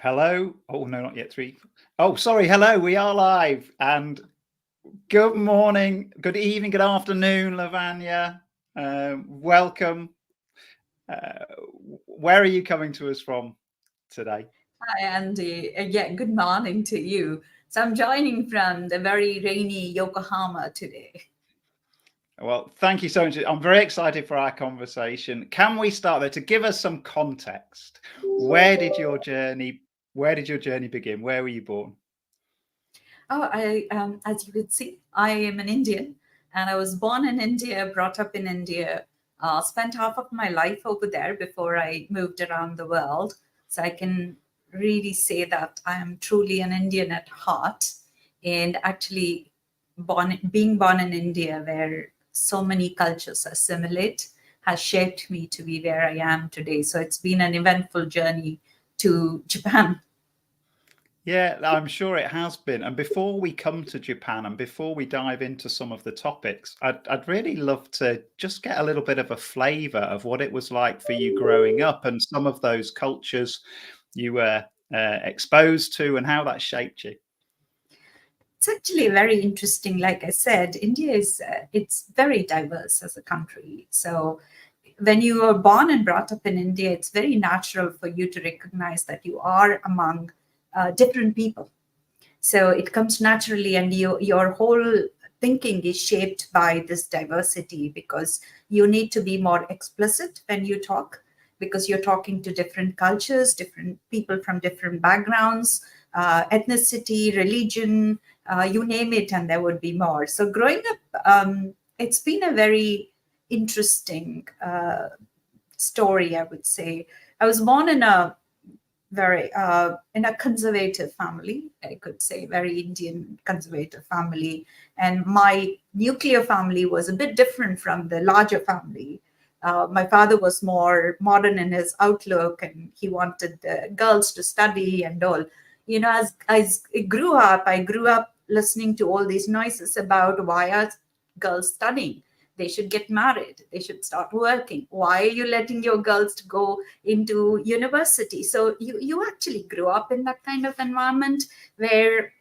Hello. Oh, no, not yet. Three. Oh, sorry. Hello. We are live. And good morning, good evening, good afternoon, Lavanya. Welcome. Uh, where are you coming to us from today? Hi, Andy. Yeah, good morning to you. So I'm joining from the very rainy Yokohama today. Well, thank you so much. I'm very excited for our conversation. Can we start there to give us some context? Where did your journey? Where did your journey begin? Where were you born? As you could see, I am an Indian, and I was born in India, brought up in India, spent half of my life over there before I moved around the world. So I can really say that I am truly an Indian at heart, and actually, being born in India, where so many cultures assimilate, has shaped me to be where I am today. So it's been an eventful journey to Japan. Yeah, I'm sure it has been. And before we come to Japan and before we dive into some of the topics, I'd really love to just get a little bit of a flavor of what it was like for you growing up and some of those cultures you were exposed to and how that shaped you. It's actually very interesting. Like I said, India is it's very diverse as a country. So when you are born and brought up in India, it's very natural for you to recognize that you are among different people. So it comes naturally, and your whole thinking is shaped by this diversity because you need to be more explicit when you talk because you're talking to different cultures, different people from different backgrounds, ethnicity, religion, you name it, and there would be more. So growing up, it's been a very interesting story, I would say. I was born in a conservative family, I could say, very Indian conservative family. And my nuclear family was a bit different from the larger family. My father was more modern in his outlook, and he wanted the girls to study and all. As I grew up listening to all these noises about why are girls studying. They should get married. They should start working. Why are you letting your girls to go into university? So you actually grew up in that kind of environment where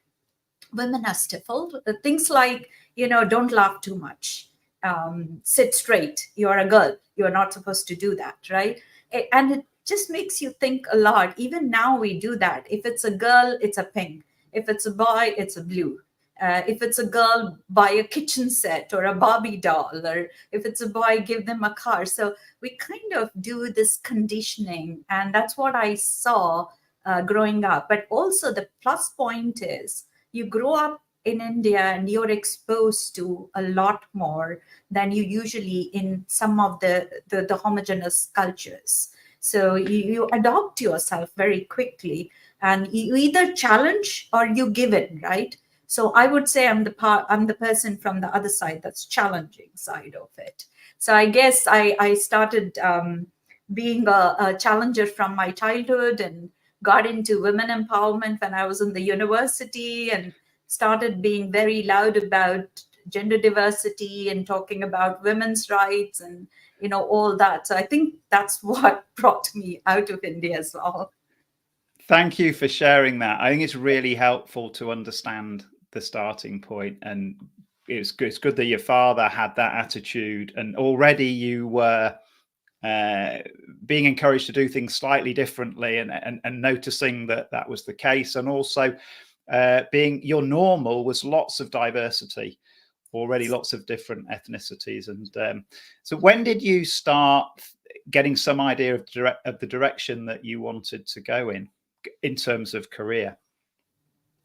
women are stifled. Things like, don't laugh too much, sit straight. You're a girl. You're not supposed to do that, right? And it just makes you think a lot. Even now, we do that. If it's a girl, it's a pink. If it's a boy, it's a blue. If it's a girl, buy a kitchen set or a Barbie doll, or if it's a boy, give them a car. So we kind of do this conditioning, and that's what I saw growing up. But also, the plus point is you grow up in India and you're exposed to a lot more than you usually in some of the homogeneous cultures. So you adopt yourself very quickly, and you either challenge or you give in, right? So I would say I'm the person from the other side, that's challenging side of it. So I guess I started being a challenger from my childhood and got into women empowerment when I was in the university and started being very loud about gender diversity and talking about women's rights and all that. So I think that's what brought me out of India as well. Thank you for sharing that. I think it's really helpful to understand the starting point, and it's good that your father had that attitude, and already you were being encouraged to do things slightly differently, and noticing that that was the case, and also being your normal was lots of diversity already, lots of different ethnicities, and so when did you start getting some idea of the direction that you wanted to go in terms of career?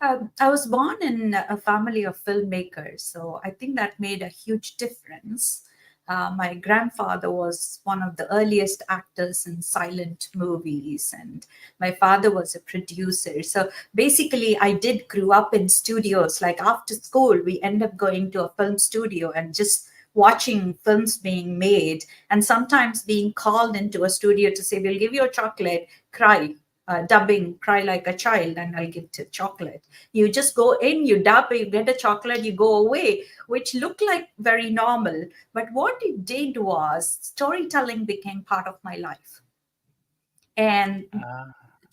I was born in a family of filmmakers, so I think that made a huge difference. My grandfather was one of the earliest actors in silent movies, and my father was a producer. So basically, I did grew up in studios. Like after school, we end up going to a film studio and just watching films being made, and sometimes being called into a studio to say, "We'll give you a chocolate, cry." Dubbing, cry like a child, and I'll give you chocolate. You just go in, you dub, you get a chocolate, you go away, which looked like very normal. But what it did was storytelling became part of my life. And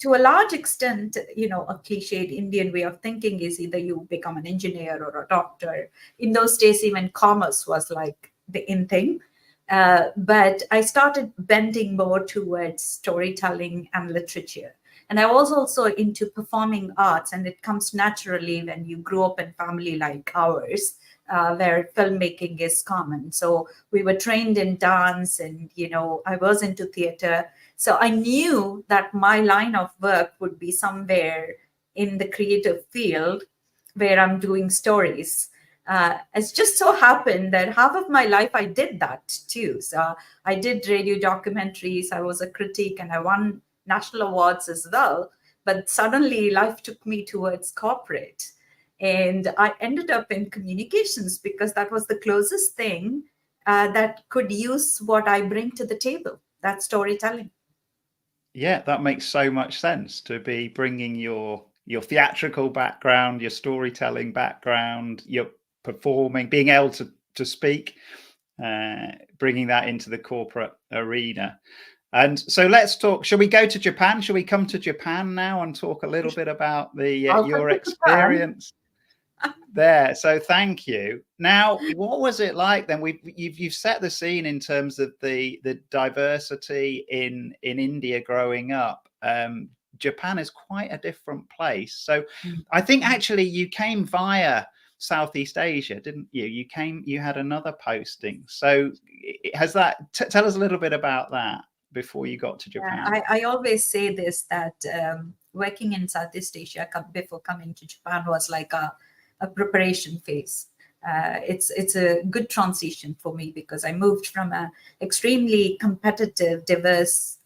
to a large extent, a cliched Indian way of thinking is either you become an engineer or a doctor. In those days, even commerce was like the in thing. But I started bending more towards storytelling and literature. And I was also into performing arts, and it comes naturally when you grew up in a family like ours, where filmmaking is common. So we were trained in dance, and I was into theater. So I knew that my line of work would be somewhere in the creative field where I'm doing stories. It's just so happened that half of my life I did that too. So I did radio documentaries, I was a critic, and I won national awards as well. But suddenly life took me towards corporate. And I ended up in communications because that was the closest thing that could use what I bring to the table, that storytelling. Yeah, that makes so much sense, to be bringing your theatrical background, your storytelling background, your performing, being able to speak, bringing that into the corporate arena. And so let's talk. Shall we go to Japan? Shall we come to Japan now and talk a little bit about your experience there? So thank you. Now, what was it like then? You've set the scene in terms of the diversity in India growing up. Japan is quite a different place. So I think actually you came via Southeast Asia, didn't you? You had another posting. So has that? Tell us a little bit about that before you got to Japan. I always say this, that working in Southeast Asia before coming to Japan was like a preparation phase. It's a good transition for me because I moved from an extremely competitive, diverse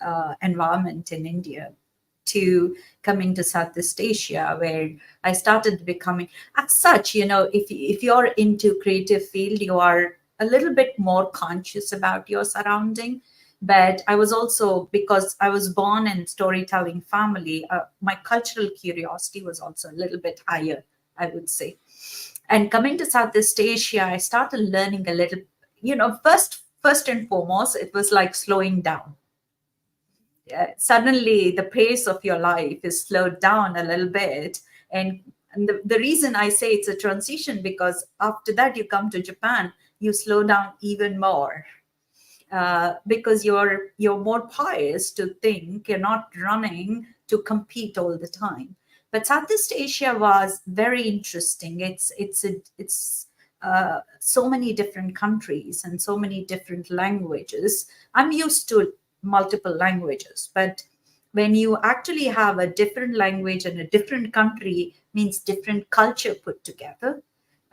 environment in India to coming to Southeast Asia, where I started becoming, as such, if you're into creative field, you are a little bit more conscious about your surrounding. But I was also, because I was born in storytelling family, my cultural curiosity was also a little bit higher, I would say. And coming to Southeast Asia, I started learning a little, first and foremost, it was like slowing down. Suddenly the pace of your life is slowed down a little bit. And the reason I say it's a transition, because after that you come to Japan, you slow down even more. Because you're more poised to think, you're not running to compete all the time. But Southeast Asia was very interesting. It's so many different countries and so many different languages. I'm used to multiple languages, but when you actually have a different language and a different country, means different culture put together.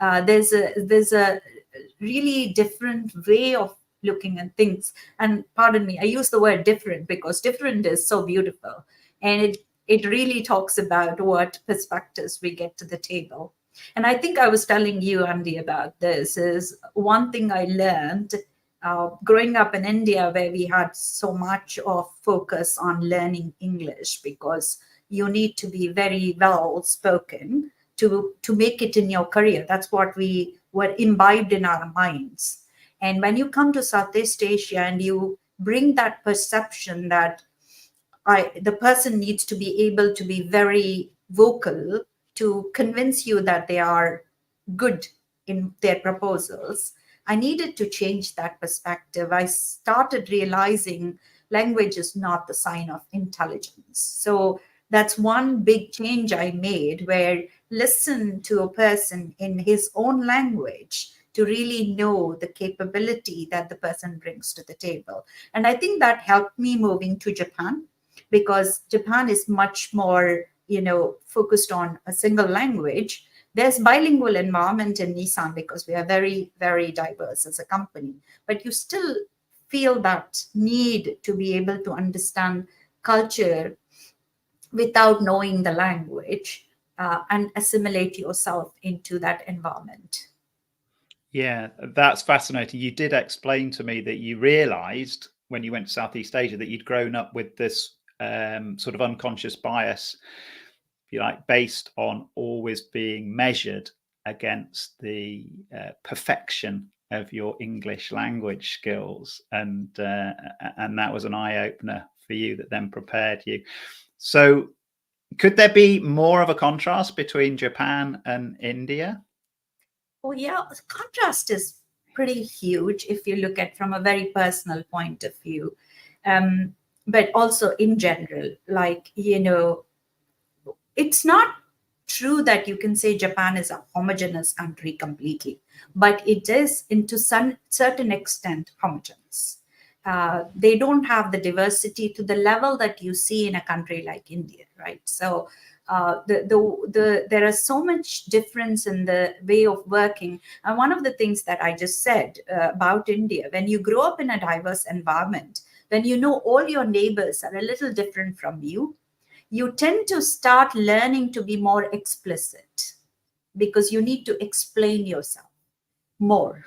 There's a really different way of looking at things. And pardon me, I use the word different because different is so beautiful, and it really talks about what perspectives we get to the table. And I think I was telling you, Andy, about this is one thing I learned growing up in India, where we had so much of focus on learning English because you need to be very well spoken to make it in your career. That's what we were imbibed in our minds. And when you come to Southeast Asia and you bring that perception that the person needs to be able to be very vocal to convince you that they are good in their proposals, I needed to change that perspective. I started realizing language is not the sign of intelligence. So that's one big change I made, where listen to a person in his own language to really know the capability that the person brings to the table. And I think that helped me moving to Japan, because Japan is much more, focused on a single language. There's bilingual environment in Nissan because we are very, very diverse as a company, but you still feel that need to be able to understand culture without knowing the language and assimilate yourself into that environment. Yeah, that's fascinating. You did explain to me that you realized when you went to Southeast Asia that you'd grown up with this sort of unconscious bias, if you like, based on always being measured against the perfection of your English language skills, and that was an eye opener for you that then prepared you. So could there be more of a contrast between Japan and India? Oh, yeah, the contrast is pretty huge if you look at from a very personal point of view. But also in general, like, it's not true that you can say Japan is a homogeneous country completely, but it is into some certain extent homogeneous. They don't have the diversity to the level that you see in a country like India, right? So there is so much difference in the way of working. And one of the things that I just said about India, when you grow up in a diverse environment, when you know all your neighbors are a little different from you, you tend to start learning to be more explicit because you need to explain yourself more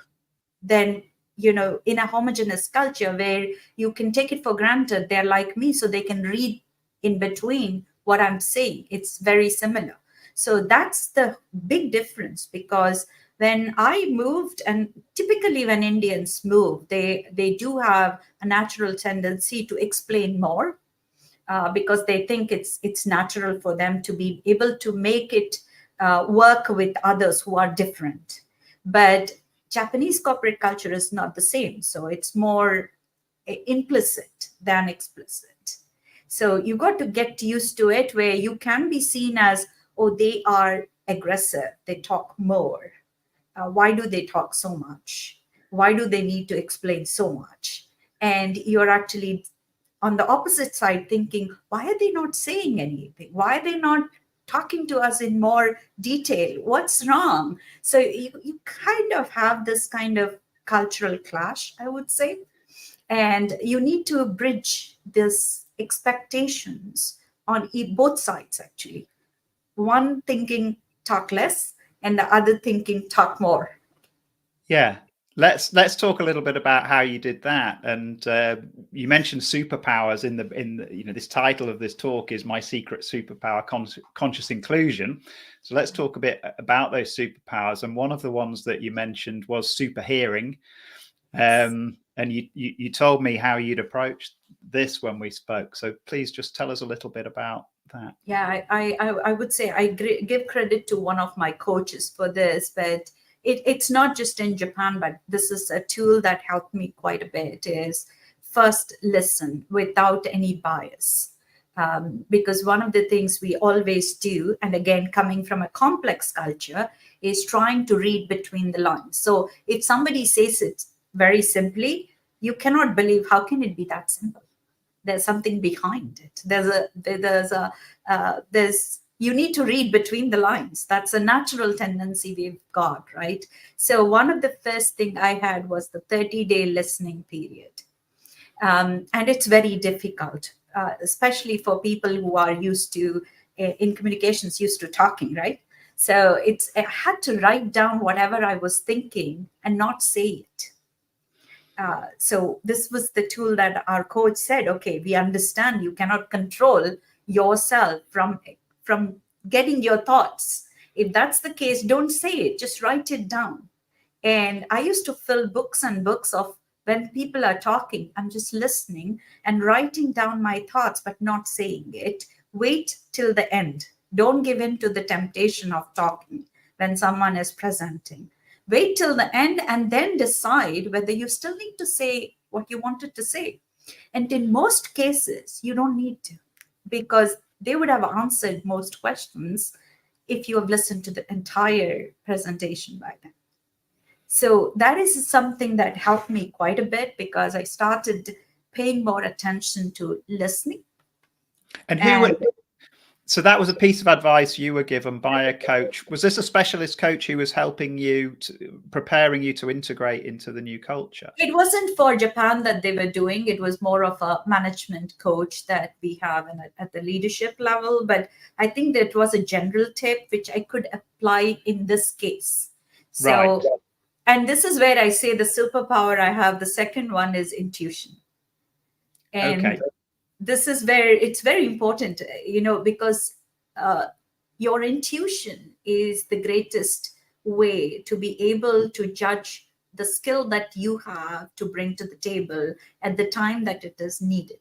than, in a homogeneous culture where you can take it for granted they're like me, so they can read in between what I'm saying. It's very similar. So that's the big difference, because when I moved, and typically when Indians move, they do have a natural tendency to explain more. Because they think it's natural for them to be able to make it work with others who are different. But Japanese corporate culture is not the same. So it's more implicit than explicit. So you got to get used to it, where you can be seen as, oh, they are aggressive, they talk more. Why do they talk so much? Why do they need to explain so much? And you're actually on the opposite side thinking, why are they not saying anything? Why are they not talking to us in more detail? What's wrong? So you kind of have this kind of cultural clash, I would say. And you need to bridge this expectations on both sides, actually. One thinking talk less and the other thinking talk more. Yeah. Let's talk a little bit about how you did that. And you mentioned superpowers in the this title of this talk is My Secret Superpower, Conscious Inclusion. So let's talk a bit about those superpowers. And one of the ones that you mentioned was super hearing. And you told me how you'd approached this when we spoke. So please just tell us a little bit about that. Yeah, I would say I give credit to one of my coaches for this, but it's not just in Japan, but this is a tool that helped me quite a bit, is first listen without any bias. Because one of the things we always do, and again, coming from a complex culture, is trying to read between the lines. So if somebody says it very simply, you cannot believe, how can it be that simple? There's something behind it. You need to read between the lines. That's a natural tendency we've got, right? So one of the first thing I had was the 30-day listening period. And it's very difficult, especially for people who are used to, in communications, used to talking, right? So I had to write down whatever I was thinking and not say it. So this was the tool that our coach said, okay, we understand you cannot control yourself from getting your thoughts. If that's the case, don't say it, just write it down. And I used to fill books and books of, when people are talking, I'm just listening and writing down my thoughts, but not saying it. Wait till the end. Don't give in to the temptation of talking when someone is presenting. Wait till the end and then decide whether you still need to say what you wanted to say. And in most cases, you don't need to, because they would have answered most questions if you have listened to the entire presentation by then. So that is something that helped me quite a bit, because I started paying more attention to listening. So that was a piece of advice you were given by a coach. Was this a specialist coach who was helping you, preparing you to integrate into the new culture? It wasn't for Japan that they were doing. It was more of a management coach that we have at the leadership level. But I think that was a general tip, which I could apply in this case. So, right. And this is where I say the superpower I have. The second one is intuition. And okay. This is where it's very important, because your intuition is the greatest way to be able to judge the skill that you have to bring to the table at the time that it is needed.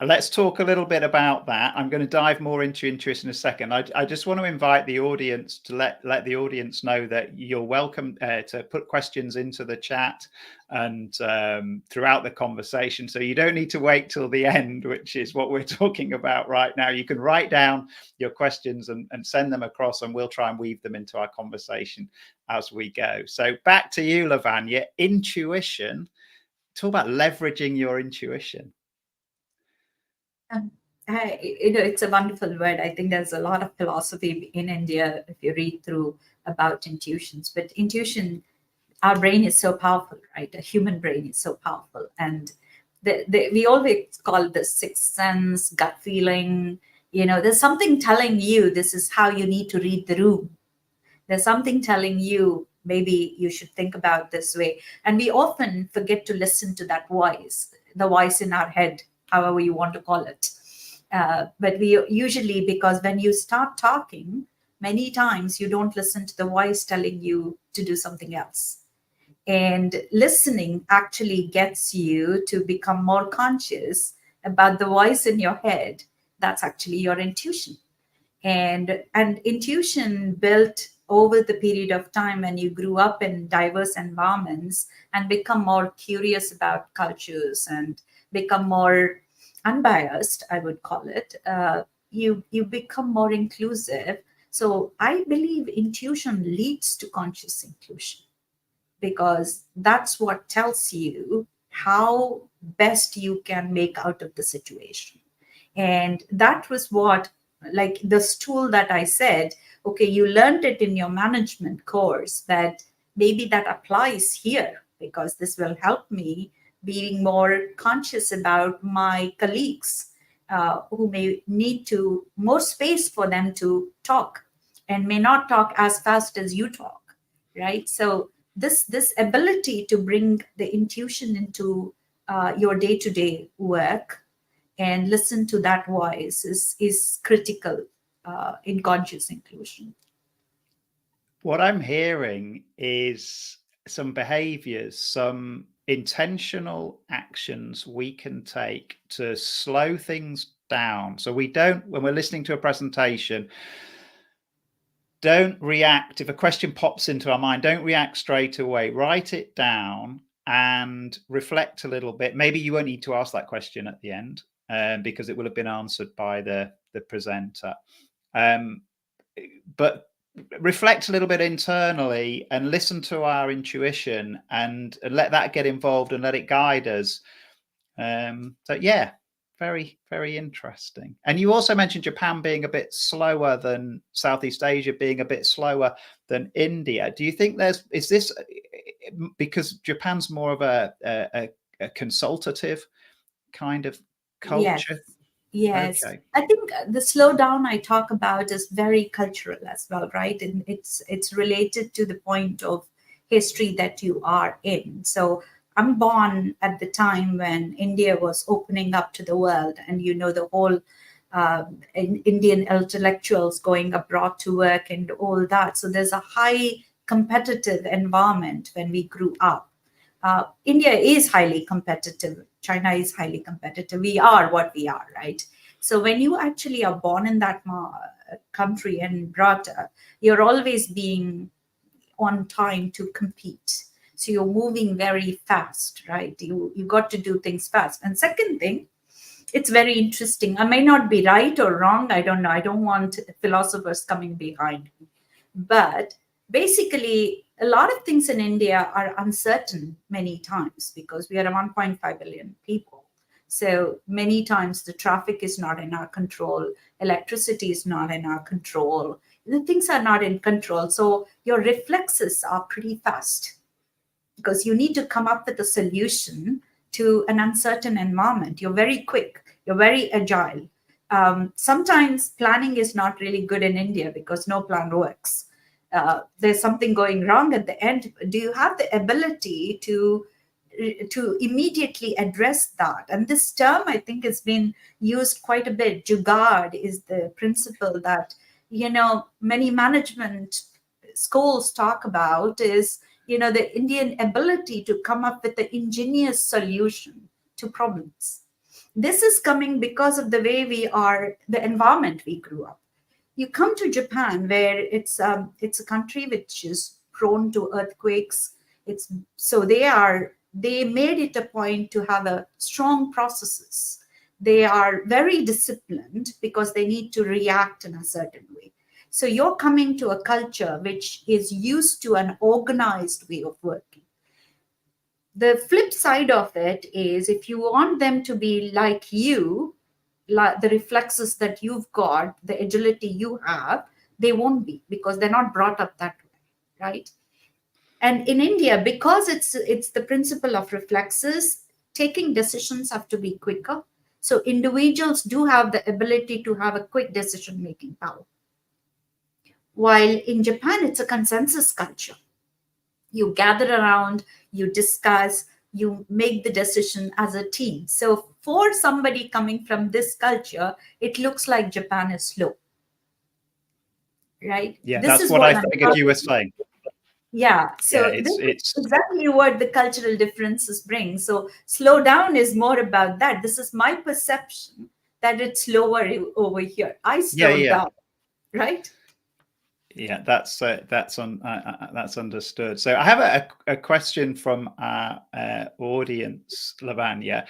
Let's talk a little bit about that. I'm going to dive more into intuition in a second. I just want to invite the audience to let the audience know that you're welcome to put questions into the chat and throughout the conversation. So you don't need to wait till the end, which is what we're talking about right now. You can write down your questions and send them across, and we'll try and weave them into our conversation as we go. So back to you, Lavanya. Intuition. Talk about leveraging your intuition. It's a wonderful word. I think there's a lot of philosophy in India if you read through about intuitions. But intuition, our brain is so powerful, right? A human brain is so powerful. And we always call this sixth sense, gut feeling. There's something telling you this is how you need to read the room. There's something telling you maybe you should think about this way. And we often forget to listen to that voice, the voice in our head, however you want to call it. But we usually, because when you start talking, many times you don't listen to the voice telling you to do something else. And listening actually gets you to become more conscious about the voice in your head. That's actually your intuition. And intuition built over the period of time when you grew up in diverse environments and become more curious about cultures and become more unbiased, I would call it, you become more inclusive. So I believe intuition leads to conscious inclusion, because that's what tells you how best you can make out of the situation. And that was what, like this tool that I said, okay, you learned it in your management course, that maybe that applies here, because this will help me being more conscious about my colleagues who may need to more space for them to talk and may not talk as fast as you talk, right? So this ability to bring the intuition into your day-to-day work and listen to that voice is critical in conscious inclusion. What I'm hearing is some behaviors, some intentional actions we can take to slow things down. So we don't, when we're listening to a presentation, don't react. If a question pops into our mind, don't react straight away. Write it down and reflect a little bit. Maybe you won't need to ask that question at the end because it will have been answered by the presenter. But reflect a little bit internally and listen to our intuition and let that get involved and let it guide us. So yeah, very, very interesting. And you also mentioned Japan being a bit slower than Southeast Asia, being a bit slower than India. Do you think is this because Japan's more of a consultative kind of culture? Yes. Okay. I think the slowdown I talk about is very cultural as well, right? And it's related to the point of history that you are in. So I'm born at the time when India was opening up to the world, and the whole Indian intellectuals going abroad to work and all that. So there's a high competitive environment when we grew up. India is highly competitive. China is highly competitive. We are what we are, right? So when you actually are born in that country and brought up, you're always being on time to compete. So you're moving very fast, right? You got to do things fast. And second thing, it's very interesting. I may not be right or wrong. I don't know. I don't want philosophers coming behind me. But basically, a lot of things in India are uncertain many times because we are 1.5 billion people. So many times the traffic is not in our control, electricity is not in our control, the things are not in control. So your reflexes are pretty fast because you need to come up with a solution to an uncertain environment. You're very quick, you're very agile. Sometimes planning is not really good in India because no plan works. There's something going wrong at the end. Do you have the ability to immediately address that? And this term, I think, has been used quite a bit. Jugaad is the principle that many management schools talk about, is the Indian ability to come up with the ingenious solution to problems. this is coming because of the way we are, the environment we grew up. You come to Japan, where it's a country which is prone to earthquakes. It's so they made it a point to have a strong processes. They are very disciplined because they need to react in a certain way. So you're coming to a culture which is used to an organized way of working. The flip side of it is, if you want them to be like you, like the reflexes that you've got, the agility you have, they won't be, because they're not brought up that way, right? And in India, because it's the principle of reflexes, taking decisions have to be quicker. So individuals do have the ability to have a quick decision making power. While in Japan, it's a consensus culture. You gather around, you discuss, you make the decision as a team. So for somebody coming from this culture, it looks like Japan is slow, right? Yeah, this that's what I figured you were saying. Yeah, so yeah, it's exactly what the cultural differences bring. So slow down is more about that. This is my perception, that it's slower over here. I slowed down, right? Yeah, that's understood. So I have a question from our audience, Lavanya.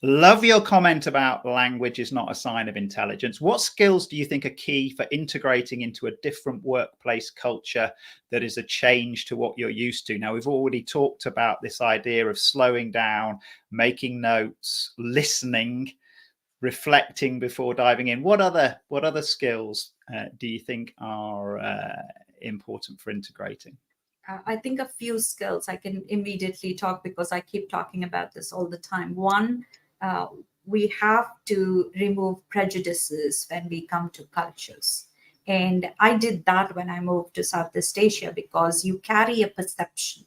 Love your comment about language is not a sign of intelligence. What skills do you think are key for integrating into a different workplace culture that is a change to what you're used to? Now, we've already talked about this idea of slowing down, making notes, listening, reflecting before diving in. What other skills do you think are important for integrating? I think a few skills I can immediately talk, because I keep talking about this all the time. One, we have to remove prejudices when we come to cultures. And I did that when I moved to Southeast Asia, because you carry a perception,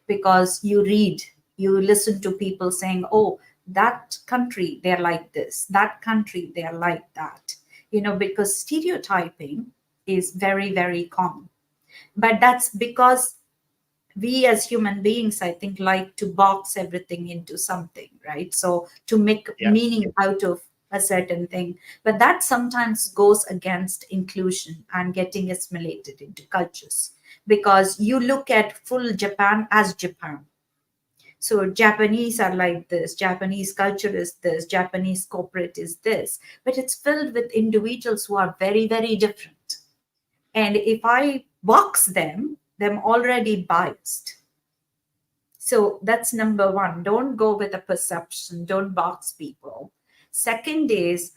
because you read, you listen to people saying, oh, that country, they're like this, that country, they're like that, because stereotyping is very, very common. But that's because we as human beings, I think, like to box everything into something, right? So to make meaning out of a certain thing. But that sometimes goes against inclusion and getting assimilated into cultures, because you look at full Japan as Japan. So Japanese are like this, Japanese culture is this, Japanese corporate is this, but it's filled with individuals who are very, very different. And if I box them already biased. So that's number one. Don't go with a perception. Don't box people. Second is,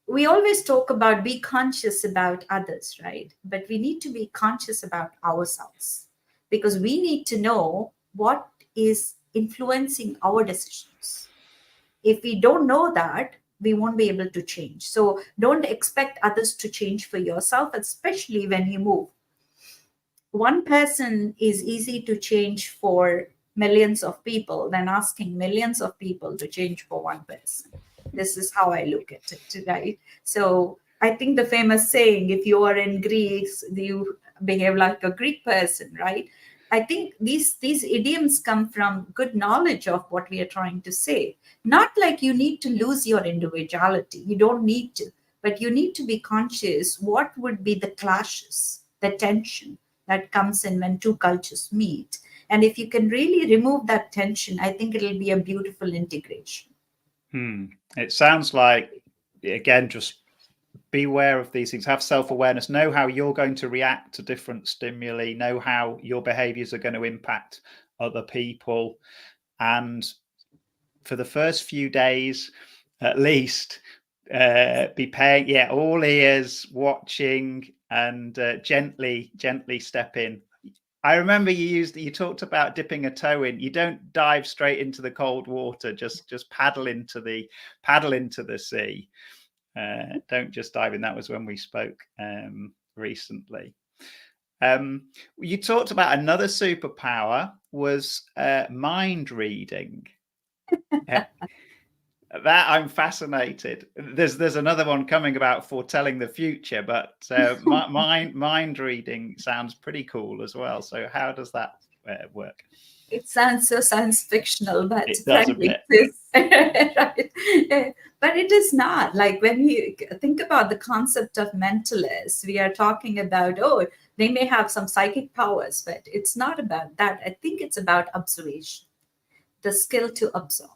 we always talk about be conscious about others, right? But we need to be conscious about ourselves, because we need to know what is influencing our decisions. If we don't know that, we won't be able to change. So don't expect others to change for yourself, especially when you move. One person is easy to change for millions of people than asking millions of people to change for one person. This is how I look at it, right? So I think the famous saying, if you are in Greece, you behave like a Greek person, right? I think these idioms come from good knowledge of what we are trying to say. Not like you need to lose your individuality. You don't need to, but you need to be conscious what would be the clashes, the tension that comes in when two cultures meet. And if you can really remove that tension, I think it'll be a beautiful integration. It sounds like, again, just be aware of these things, have self-awareness, know how you're going to react to different stimuli, know how your behaviors are going to impact other people. And for the first few days, at least, be paying, all ears, watching, and gently step in. I remember you talked about dipping a toe in. You don't dive straight into the cold water. Just paddle into the sea. Don't just dive in. That was when we spoke recently. You talked about another superpower was mind reading. That I'm fascinated. There's another one coming about foretelling the future, but mind reading sounds pretty cool as well. So how does that work? It sounds so science fictional, but It does a frankly, bit. it is. Right? But it is not. Like when you think about the concept of mentalists, we are talking about, oh, they may have some psychic powers, but it's not about that. I think it's about observation, the skill to observe.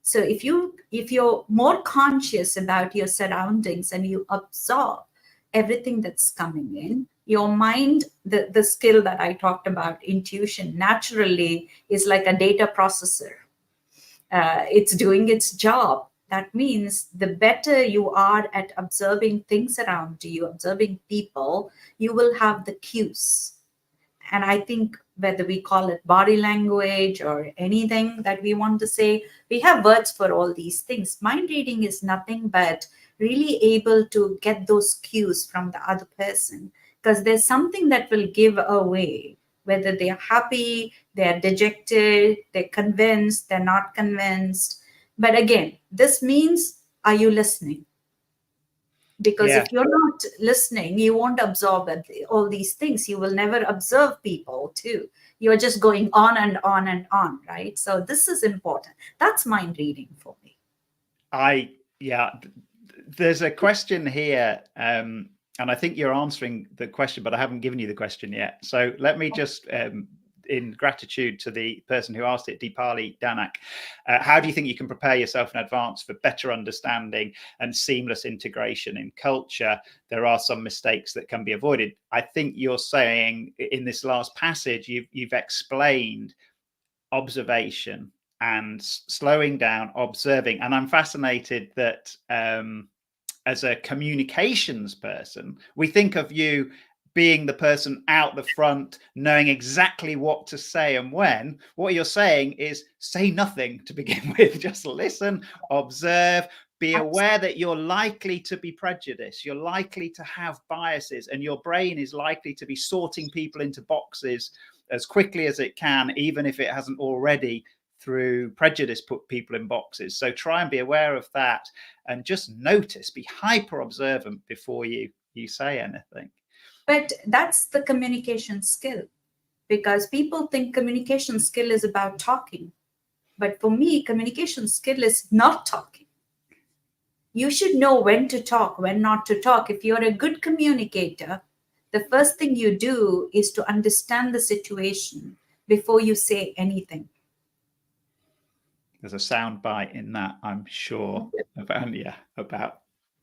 So if you're more conscious about your surroundings and you absorb everything that's coming in, your mind, the skill that I talked about, intuition, naturally is like a data processor. It's doing its job. That means the better you are at observing things around you, observing people, you will have the cues. And I think whether we call it body language or anything that we want to say, we have words for all these things. Mind reading is nothing but really able to get those cues from the other person, because there's something that will give away whether they are happy, they're dejected, they're convinced, they're not convinced. But again, this means, are you listening? Because Yeah. if you're not listening, you won't absorb all these things. You will never observe people too. You're just going on and on and on, right? So this is important. That's mind reading for me. There's a question here, and I think you're answering the question, but I haven't given you the question yet. So let me just, in gratitude to the person who asked it, Deepali Danak, how do you think you can prepare yourself in advance for better understanding and seamless integration in culture? There are some mistakes that can be avoided. I think you're saying in this last passage, you've explained observation and slowing down, observing. And I'm fascinated that as a communications person, we think of you being the person out the front, knowing exactly what to say and when. What you're saying is say nothing to begin with, just listen, observe, be aware that you're likely to be prejudiced, you're likely to have biases, and your brain is likely to be sorting people into boxes as quickly as it can, even if it hasn't already through prejudice put people in boxes. So try and be aware of that and just notice, be hyper observant before you say anything. But that's the communication skill, because people think communication skill is about talking. But for me, communication skill is not talking. You should know when to talk, when not to talk. If you're a good communicator, the first thing you do is to understand the situation before you say anything. There's a sound bite in that, I'm sure, about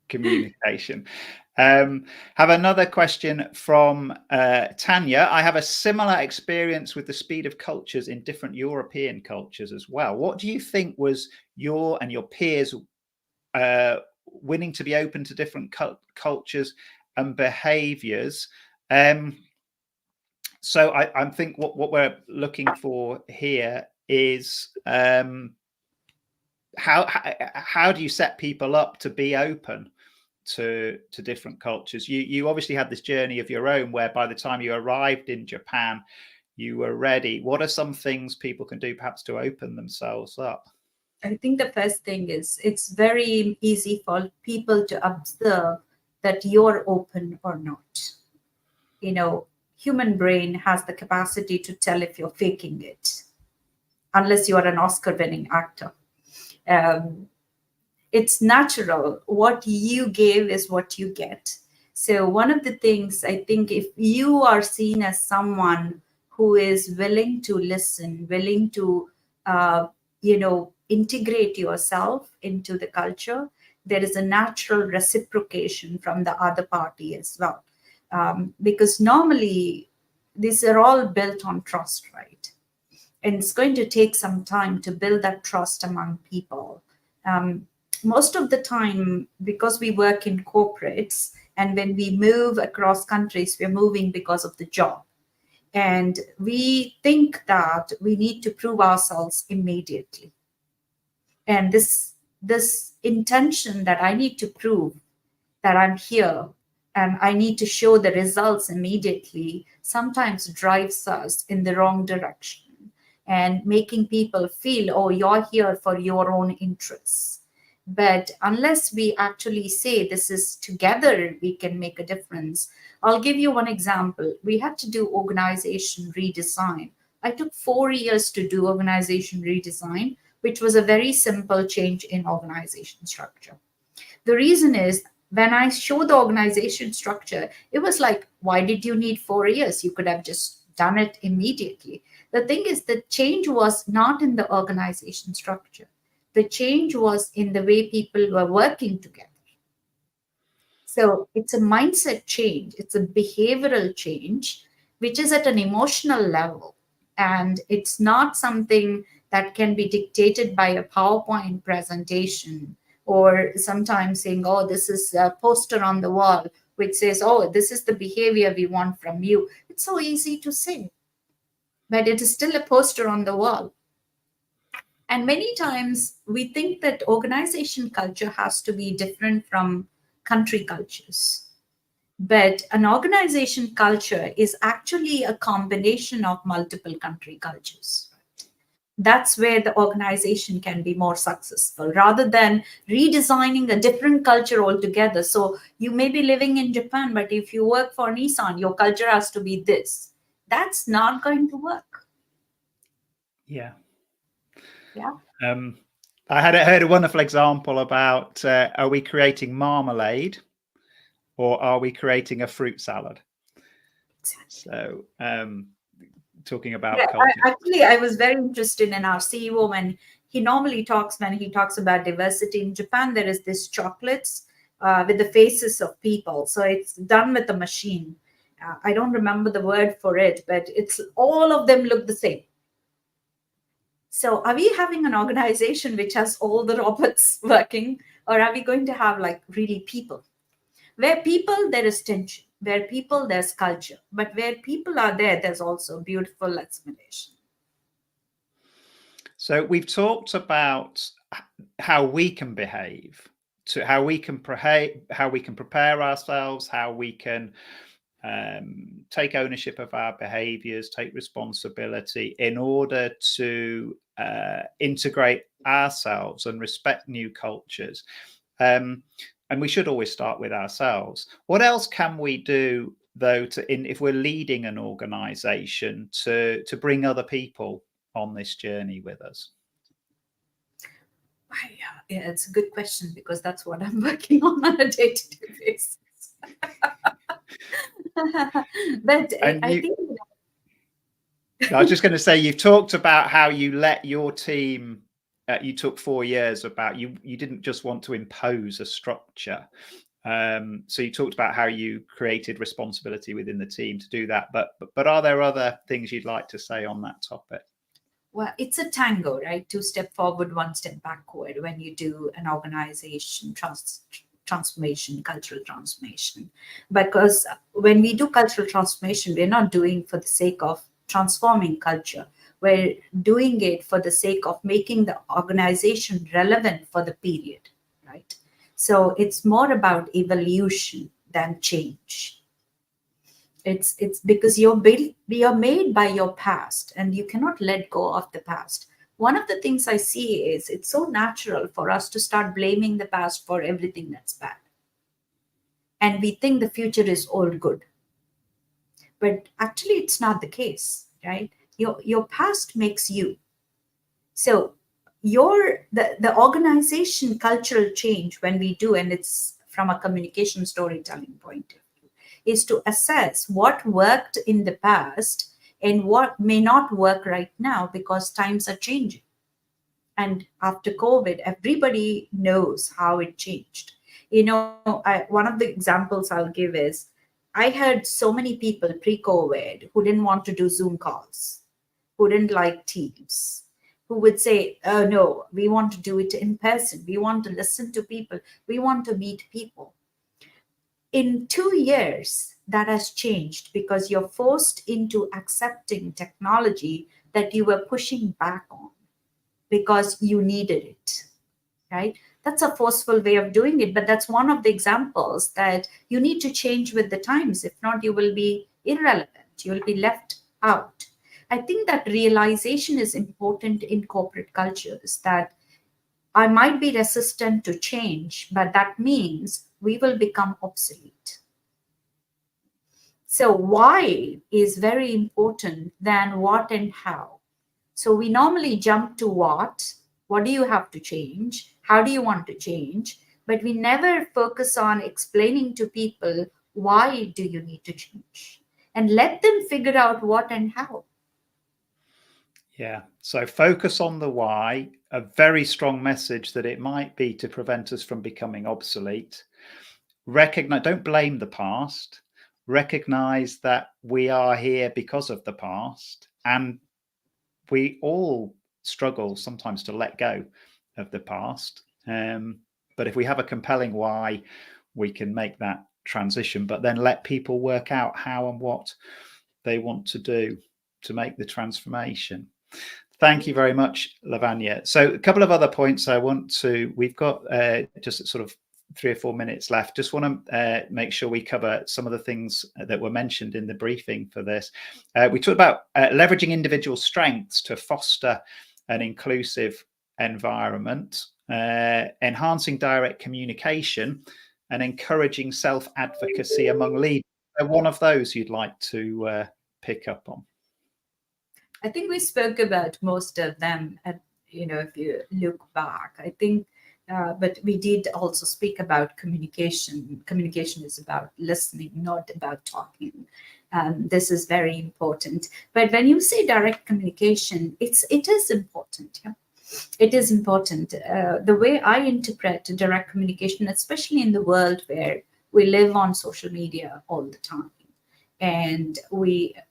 communication. Have another question from Tanya. I have a similar experience with the speed of cultures in different European cultures as well. What do you think was your and your peers winning to be open to different cultures and behaviors? So I think what we're looking for here is how do you set people up to be open to different cultures? You obviously had this journey of your own where by the time you arrived in Japan, you were ready. What are some things people can do perhaps to open themselves up? I think the first thing is it's very easy for people to observe that you're open or not. You know, human brain has the capacity to tell if you're faking it, unless you are an Oscar-winning actor. It's natural. What you give is what you get. So one of the things, I think, if you are seen as someone who is willing to listen, willing to, integrate yourself into the culture, there is a natural reciprocation from the other party as well. Because normally these are all built on trust, right? And it's going to take some time to build that trust among people. Most of the time, because we work in corporates, and when we move across countries, we're moving because of the job. And we think that we need to prove ourselves immediately. And this intention that I need to prove that I'm here and I need to show the results immediately sometimes drives us in the wrong direction and making people feel, oh, you're here for your own interests. But unless we actually say this is together, we can make a difference. I'll give you one example. We had to do organization redesign I took 4 years to do organization redesign, which was a very simple change in organization structure. The reason is, when I show the organization structure, it was like, why did you need 4 years? You could have just done it immediately. The thing is, the change was not in the organization structure. The change was in the way people were working together. So it's a mindset change, it's a behavioral change, which is at an emotional level. And it's not something that can be dictated by a PowerPoint presentation, or sometimes saying, oh, this is a poster on the wall which says, oh, this is the behavior we want from you. It's so easy to say, but it is still a poster on the wall. And many times we think that organization culture has to be different from country cultures. But an organization culture is actually a combination of multiple country cultures. That's where the organization can be more successful rather than redesigning a different culture altogether. So you may be living in Japan, but if you work for Nissan, your culture has to be this. That's not going to work. Yeah. Yeah. I heard a wonderful example about, are we creating marmalade or are we creating a fruit salad? So talking about culture. I was very interested in our CEO when he talks about diversity in Japan. There is this chocolates with the faces of people. So it's done with a machine. I don't remember the word for it, but it's all of them look the same. So are we having an organization which has all the robots working, or are we going to have like really people? Where people, there is tension. Where people, there's culture. But where people are there, there's also beautiful assimilation. So we've talked about how we can behave, to how we can prepare ourselves, how we can take ownership of our behaviors, take responsibility in order to integrate ourselves and respect new cultures. And we should always start with ourselves. What else can we do, though, if we're leading an organization, to bring other people on this journey with us? Yeah, it's a good question, because that's what I'm working on a day-to-day basis. But I think I was just going to say, you've talked about how you let your team, you took 4 years about you didn't just want to impose a structure. So you talked about how you created responsibility within the team to do that. But are there other things you'd like to say on that topic? Well, it's a tango, right? 2 step forward, 1 step backward when you do an organization transformation, cultural transformation. Because when we do cultural transformation, we're not doing for the sake of transforming culture. We're doing it for the sake of making the organization relevant for the period, right? So it's more about evolution than change. It's because you're made by your past, and you cannot let go of the past. One of the things I see is it's so natural for us to start blaming the past for everything that's bad. And we think the future is all good. But actually, it's not the case, right? Your past makes you. So the organization cultural change, when we do, and it's from a communication storytelling point of view, is to assess what worked in the past and what may not work right now, because times are changing. And after COVID, everybody knows how it changed. One of the examples I'll give is, I heard so many people pre-COVID who didn't want to do Zoom calls, who didn't like Teams, who would say, oh, no, we want to do it in person. We want to listen to people. We want to meet people. In 2 years, that has changed, because you're forced into accepting technology that you were pushing back on because you needed it, right? That's a forceful way of doing it, but that's one of the examples that you need to change with the times. If not, you will be irrelevant. You will be left out. I think that realization is important in corporate cultures, that I might be resistant to change, but that means we will become obsolete. So why is very important than what and how. So we normally jump to what do you have to change? How do you want to change? But we never focus on explaining to people, why do you need to change? And let them figure out what and how. Yeah. So focus on the why, a very strong message that it might be to prevent us from becoming obsolete. Recognize, don't blame the past. Recognize that we are here because of the past, and we all struggle sometimes to let go of the past. But if we have a compelling why, we can make that transition, but then let people work out how and what they want to do to make the transformation. Thank you very much, Lavanya. So a couple of other points I want to, we've got just sort of 3 or 4 minutes left. Just want to make sure we cover some of the things that were mentioned in the briefing for this. We talked about leveraging individual strengths to foster an inclusive environment, enhancing direct communication, and encouraging self-advocacy among leaders. One of those you'd like to pick up on? I think we spoke about most of them, if you look back, I think, but we did also speak about communication. Communication is about listening, not about talking. This is very important. But when you say direct communication, it is important. Yeah? It is important. The way I interpret direct communication, especially in the world where we live on social media all the time, and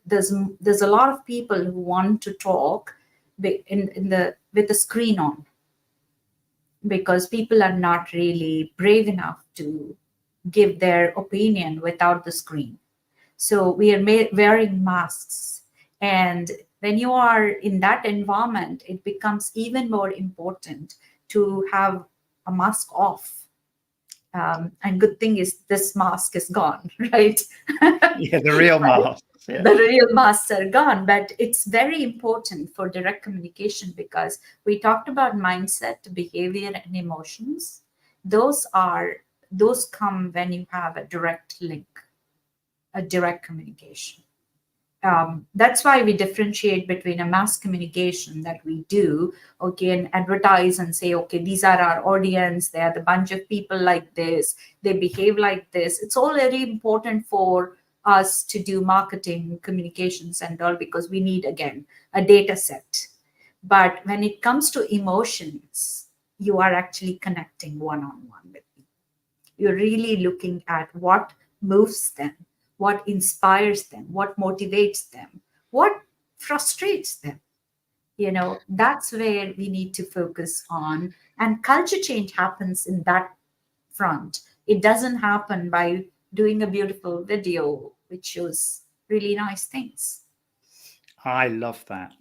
there's a lot of people who want to talk with the screen on, because people are not really brave enough to give their opinion without the screen. So we are wearing masks, and when you are in that environment, it becomes even more important to have a mask off. And good thing is this mask is gone, right? Yeah, the real masks. Yeah. The real masks are gone, but it's very important for direct communication, because we talked about mindset, behavior, and emotions. Those come when you have a direct link, a direct communication. That's why we differentiate between a mass communication that we do, okay, and advertise and say, okay, these are our audience, they are the bunch of people like this, they behave like this. It's all very important for us to do marketing, communications, and all, because we need, again, a data set. But when it comes to emotions, you are actually connecting one-on-one with people. You're really looking at what moves them, what inspires them, what motivates them, what frustrates them. That's where we need to focus on. And culture change happens in that front. It doesn't happen by doing a beautiful video which shows really nice things. I love that.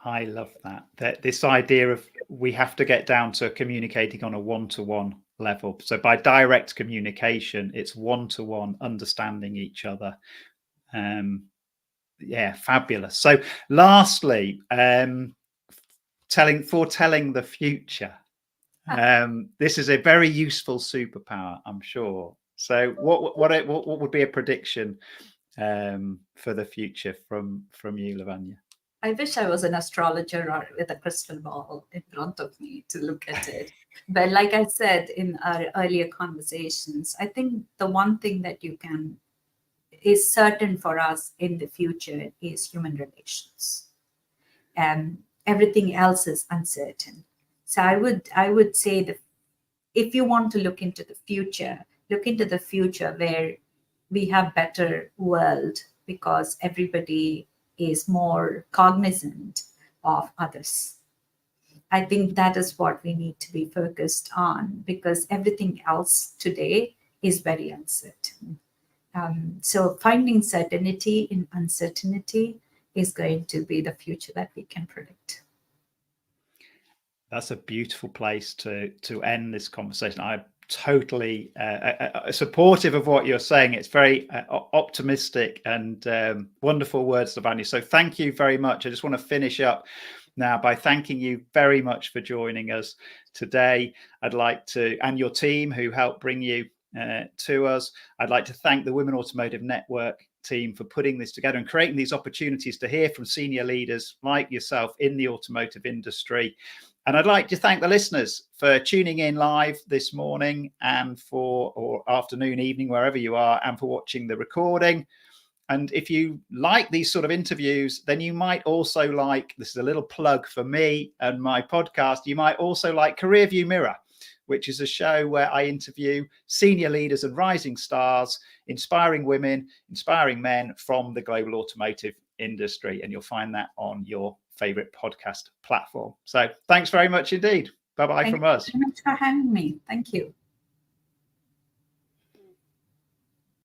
I love that this idea of we have to get down to communicating on a one-to-one level. So by direct communication, it's one-to-one, understanding each other. Yeah, fabulous. So lastly, foretelling the future. This is a very useful superpower, I'm sure. So what would be a prediction for the future from you, Lavanya? I wish I was an astrologer or with a crystal ball in front of me to look at it. But like I said in our earlier conversations, I think the one thing that is certain for us in the future is human relations. And everything else is uncertain. So I would say that if you want to look into the future where we have better world, because everybody is more cognizant of others. I think that is what we need to be focused on, because everything else today is very uncertain. So finding certainty in uncertainty is going to be the future that we can predict. That's a beautiful place to end this conversation. I'm totally supportive of what you're saying. It's very optimistic and wonderful words, Lavanya. So thank you very much. I just want to finish up now by thanking you very much for joining us today. I'd like to, and your team who helped bring you to us. I'd like to thank the Women Automotive Network team for putting this together and creating these opportunities to hear from senior leaders like yourself in the automotive industry. And I'd like to thank the listeners for tuning in live this morning and or afternoon, evening, wherever you are, and for watching the recording. And if you like these sort of interviews, then you might also like, this is a little plug for me and my podcast, you might also like Career View Mirror, which is a show where I interview senior leaders and rising stars, inspiring women, inspiring men from the global automotive industry. And you'll find that on your favorite podcast platform. So thanks very much indeed. Bye-bye from us. Thank you very much for having me. Thank you.